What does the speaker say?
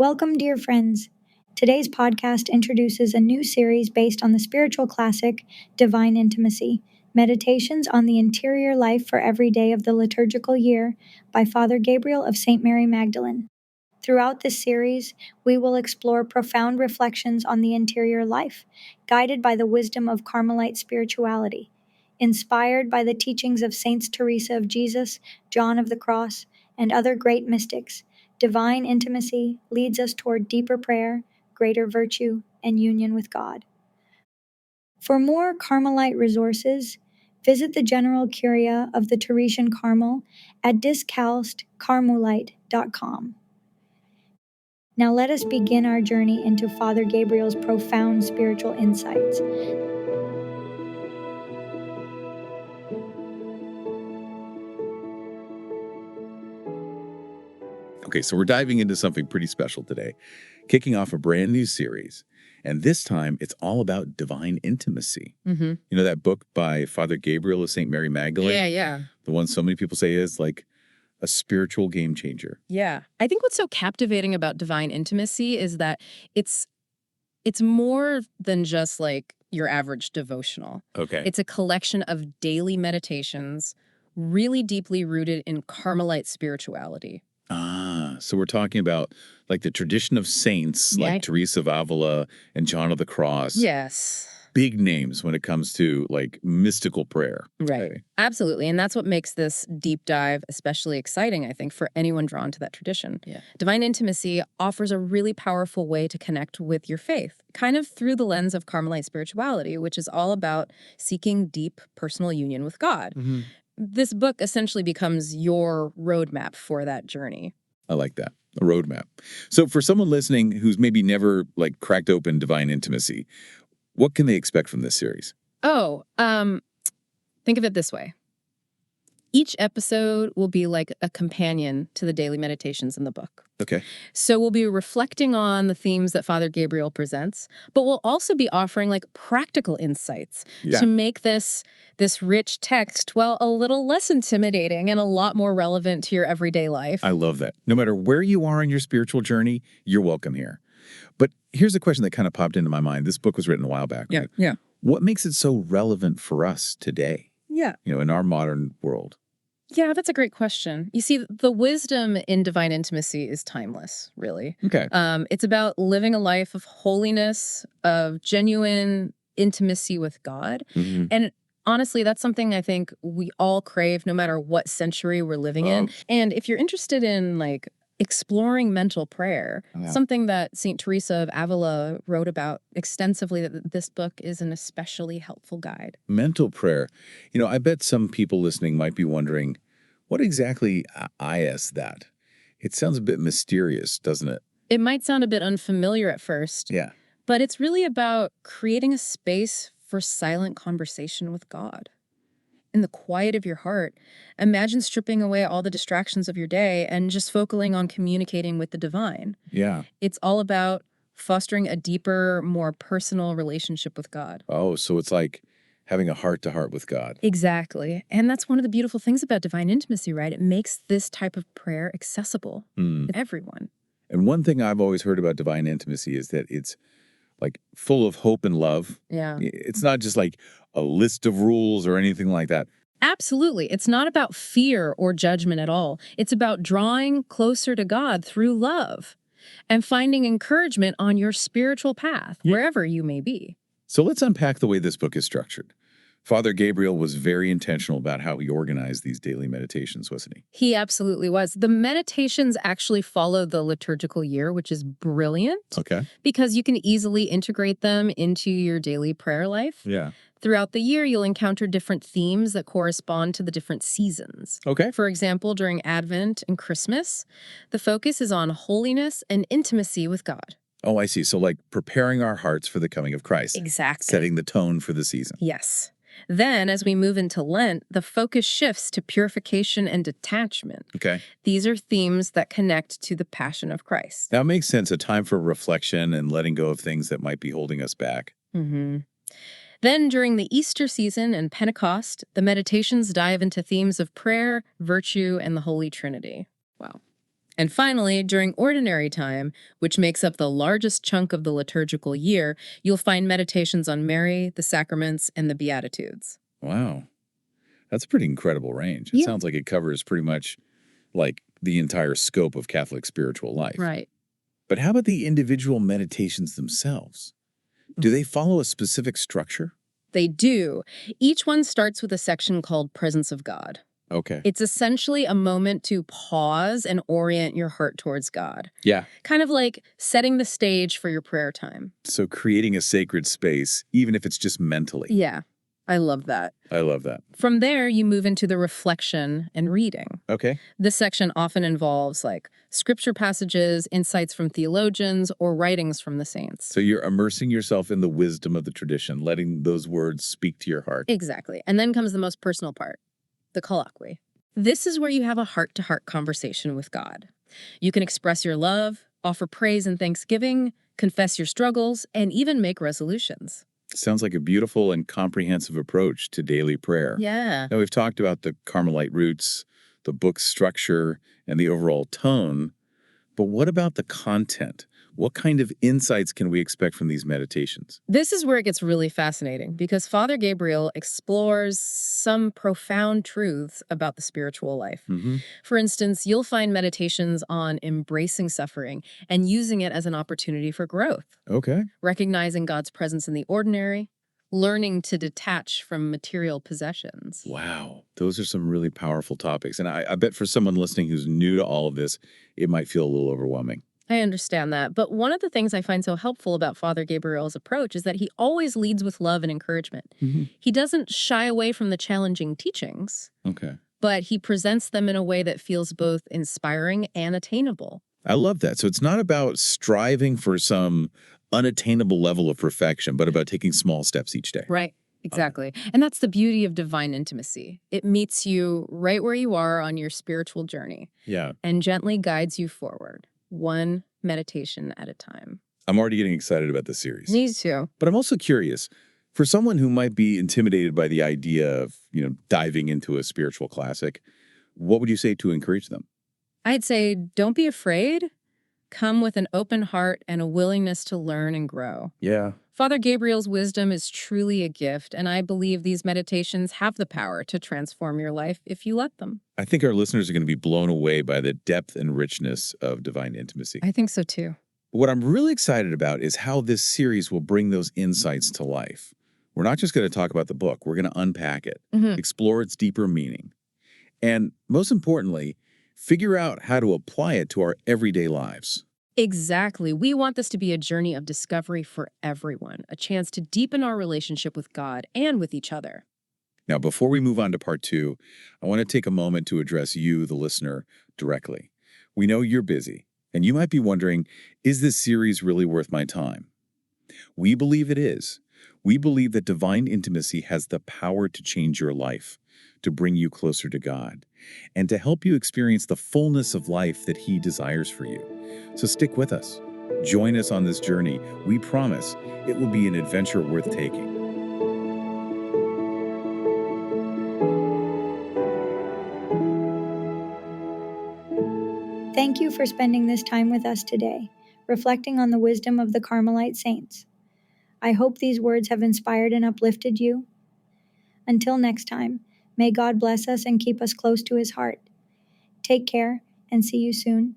Welcome, dear friends. Today's podcast introduces a new series based on the spiritual classic Divine Intimacy, Meditations on the Interior Life for Every Day of the Liturgical Year by Father Gabriel of St. Mary Magdalene. Throughout this series, we will explore profound reflections on the interior life, guided by the wisdom of Carmelite spirituality. Inspired by the teachings of Saints Teresa of Jesus, John of the Cross, and other great mystics, divine intimacy leads us toward deeper prayer, greater virtue, and union with God. For more Carmelite resources, visit the General Curia of the Teresian Carmel at discalcedcarmelite.com. Now let us begin our journey into Father Gabriel's profound spiritual insights. Okay, so we're diving into something pretty special today, kicking off a brand new series. And this time, it's all about divine intimacy. Mm-hmm. You know that book by Father Gabriel of St. Mary Magdalene? Yeah. The one so many people say is like a spiritual game changer. Yeah. I think what's so captivating about divine intimacy is that it's more than just like your average devotional. Okay. It's a collection of daily meditations, really deeply rooted in Carmelite spirituality. So we're talking about like the tradition of saints like Teresa of Avila and John of the Cross. Yes. Big names when it comes to like mystical prayer. Right. Okay. Absolutely. And that's what makes this deep dive especially exciting, I think, for anyone drawn to that tradition. Yeah. Divine intimacy offers a really powerful way to connect with your faith, kind of through the lens of Carmelite spirituality, which is all about seeking deep personal union with God. Mm-hmm. This book essentially becomes your roadmap for that journey. I like that. A roadmap. So for someone listening who's maybe never like cracked open divine intimacy, what can they expect from this series? Think of it this way. Each episode will be like a companion to the daily meditations in the book. Okay. So we'll be reflecting on the themes that Father Gabriel presents, but we'll also be offering like practical insights to make this rich text, well, a little less intimidating and a lot more relevant to your everyday life. I love that. No matter where you are in your spiritual journey, you're welcome here. But here's a question that kind of popped into my mind. This book was written a while back. Right? Yeah. What makes it so relevant for us today? Yeah. You know, in our modern world. Yeah, that's a great question. You see, the wisdom in divine intimacy is timeless, really. Okay. It's about living a life of holiness, of genuine intimacy with God. Mm-hmm. And honestly, that's something I think we all crave no matter what century we're living in. And if you're interested in like exploring mental prayer, something that St. Teresa of Avila wrote about extensively, that this book is an especially helpful guide. Mental prayer. You know, I bet some people listening might be wondering, what exactly is that? It sounds a bit mysterious, doesn't it? It might sound a bit unfamiliar at first. Yeah. But it's really about creating a space for silent conversation with God. In the quiet of your heart, imagine stripping away all the distractions of your day and just focusing on communicating with the divine. Yeah. It's all about fostering a deeper, more personal relationship with God. Oh, so it's like having a heart-to-heart with God. Exactly. And that's one of the beautiful things about divine intimacy, right? It makes this type of prayer accessible to everyone. And one thing I've always heard about divine intimacy is that it's like full of hope and love. Yeah. It's not just like a list of rules or anything like that. Absolutely. It's not about fear or judgment at all. It's about drawing closer to God through love and finding encouragement on your spiritual path, wherever you may be. So let's unpack the way this book is structured. Father Gabriel was very intentional about how he organized these daily meditations, wasn't he? He absolutely was. The meditations actually follow the liturgical year, which is brilliant. Okay. Because you can easily integrate them into your daily prayer life. Yeah. Throughout the year, you'll encounter different themes that correspond to the different seasons. Okay. For example, during Advent and Christmas, the focus is on holiness and intimacy with God. Oh, I see. So like preparing our hearts for the coming of Christ. Exactly. Setting the tone for the season. Yes. Then, as we move into Lent, the focus shifts to purification and detachment. Okay. These are themes that connect to the Passion of Christ. That makes sense. A time for reflection and letting go of things that might be holding us back. Mm-hmm. Then, during the Easter season and Pentecost, the meditations dive into themes of prayer, virtue, and the Holy Trinity. Wow. And finally, during ordinary time, which makes up the largest chunk of the liturgical year, you'll find meditations on Mary, the Sacraments, and the Beatitudes. Wow. That's a pretty incredible range. It Yeah. sounds like it covers pretty much like the entire scope of Catholic spiritual life. Right. But how about the individual meditations themselves? Do they follow a specific structure? They do. Each one starts with a section called Presence of God. Okay. It's essentially a moment to pause and orient your heart towards God. Yeah. Kind of like setting the stage for your prayer time. So creating a sacred space, even if it's just mentally. Yeah, I love that. I love that. From there, you move into the reflection and reading. Okay. This section often involves scripture passages, insights from theologians, or writings from the saints. So you're immersing yourself in the wisdom of the tradition, letting those words speak to your heart. Exactly. And then comes the most personal part, the colloquy. This is where you have a heart-to-heart conversation with God. You can express your love, offer praise and thanksgiving, confess your struggles, and even make resolutions. Sounds like a beautiful and comprehensive approach to daily prayer. Yeah. Now, we've talked about the Carmelite roots, the book's structure, and the overall tone, but what about the content? What kind of insights can we expect from these meditations? This is where it gets really fascinating because Father Gabriel explores some profound truths about the spiritual life. Mm-hmm. For instance, you'll find meditations on embracing suffering and using it as an opportunity for growth, Okay. recognizing God's presence in the ordinary, learning to detach from material possessions. Wow. Those are some really powerful topics. And I bet for someone listening who's new to all of this, it might feel a little overwhelming. I understand that. But one of the things I find so helpful about Father Gabriel's approach is that he always leads with love and encouragement. Mm-hmm. He doesn't shy away from the challenging teachings, Okay. but he presents them in a way that feels both inspiring and attainable. I love that. So it's not about striving for some unattainable level of perfection, but about taking small steps each day. Right. Exactly. And that's the beauty of divine intimacy. It meets you right where you are on your spiritual journey Yeah. and gently guides you forward, one meditation at a time. I'm already getting excited about this series. Me too. But I'm also curious, for someone who might be intimidated by the idea of, diving into a spiritual classic, what would you say to encourage them? I'd say don't be afraid. Come with an open heart and a willingness to learn and grow. Yeah. Father Gabriel's wisdom is truly a gift, and I believe these meditations have the power to transform your life if you let them. I think our listeners are going to be blown away by the depth and richness of divine intimacy. I think so too. What I'm really excited about is how this series will bring those insights to life. We're not just going to talk about the book. We're going to unpack it, explore its deeper meaning, and most importantly, figure out how to apply it to our everyday lives. Exactly. We want this to be a journey of discovery for everyone, a chance to deepen our relationship with God and with each other. Now, before we move on to part 2, I want to take a moment to address you, the listener, directly. We know you're busy, and you might be wondering, is this series really worth my time? We believe it is. We believe that divine intimacy has the power to change your life, to bring you closer to God, and to help you experience the fullness of life that He desires for you. So stick with us. Join us on this journey. We promise it will be an adventure worth taking. Thank you for spending this time with us today, reflecting on the wisdom of the Carmelite Saints. I hope these words have inspired and uplifted you. Until next time, may God bless us and keep us close to His heart. Take care and see you soon.